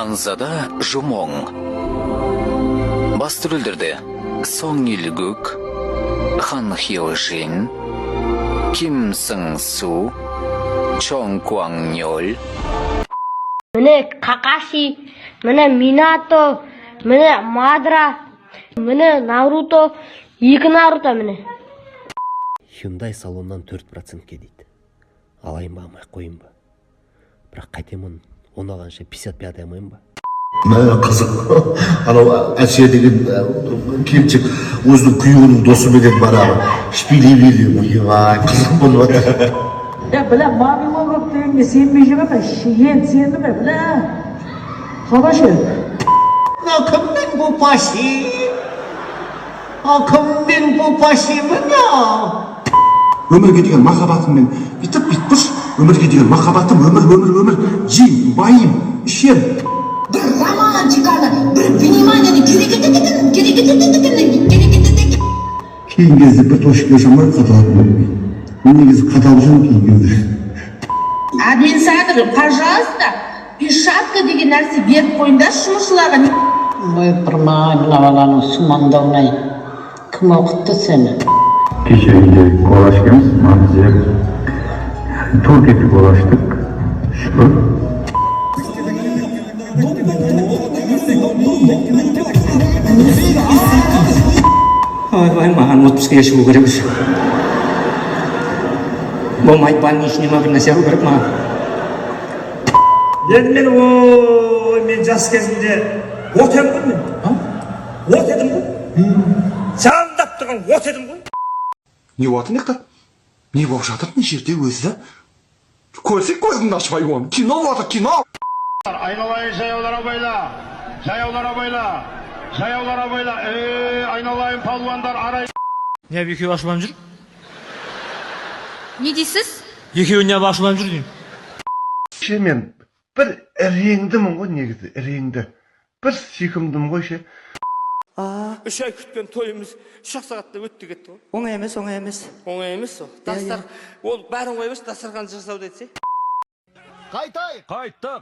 Ханзада Жумоң. Басты рөлдерде Сон Илгук, Хан Хиожин, Ким Сын Су, Чон Куаңнёл. Міне Какаши, міне Минато, міне Мадра, міне Наруто, екі Наруто міне. Hyundai салоннан 4%-ке дейді. Алайын ба, алмай қойын ба. Бірақ қайтемін, оны алғанша 55 алмайын ба. Мә қызық. Анау Әсия деген келіншек өзінің күйеуінің досы менен барады. Шпилей-билей, ойбай, қызық болып жатыр. Біле, мами болып дегенге сенбей жүре ме? Енді сенді ме? Біле, қалашы. Кімнің бұл паси? Кімнің бұл паси мұна? Өмірге деген махаббатыммен бүйтіп, өмірге деген махаббатым, өмір, жейм, байым, ішем. Бір романтиканы, бір вниманияны керек. Кейін кезде бір тошыққа жамай қаталатын болмайды. Мен негізі қаталып жүрмін кейін кезде. Администратор, пожалуйста, пешатка деген нәрсе беріп қойыңдаршы жұмысшыларға. Ойпырмай, мына баланың сумаңдауын-ай. Кім оқытты сені? Кеше үйде колаш кеміз, маңызия тур кетіп колаштық, шүкір. Ой, маған отпусқа шығу керек осы. Болмайды, больничный ма бір нәрсе алу керек маған. Енді мен жас кезімде от едім ғой мен. От едім ғой. Жалындап тұрған от едім ғой. Не болатын еқта? Не болып жатыр не жерде өзі? Көрсек көзімді ашпай оған. Кино болатыр, кино! Айналайын жаяулар абайла. Айналайын палуандар арай. Не екеуі ашуланып жүр? Не дейсіз? Екеуі не ашуланып жүр деймін. Мен бір іреңдімін ғой негізі, іреңді. Бір сүйкімдім ғой ше. 3 ай күткен тойымыз 3 сағатта өтті кетті ғой. Оңай емес. Оңай емес ол. Дастар, ол бәрін қойып дастархан жасау десе. Қайттық!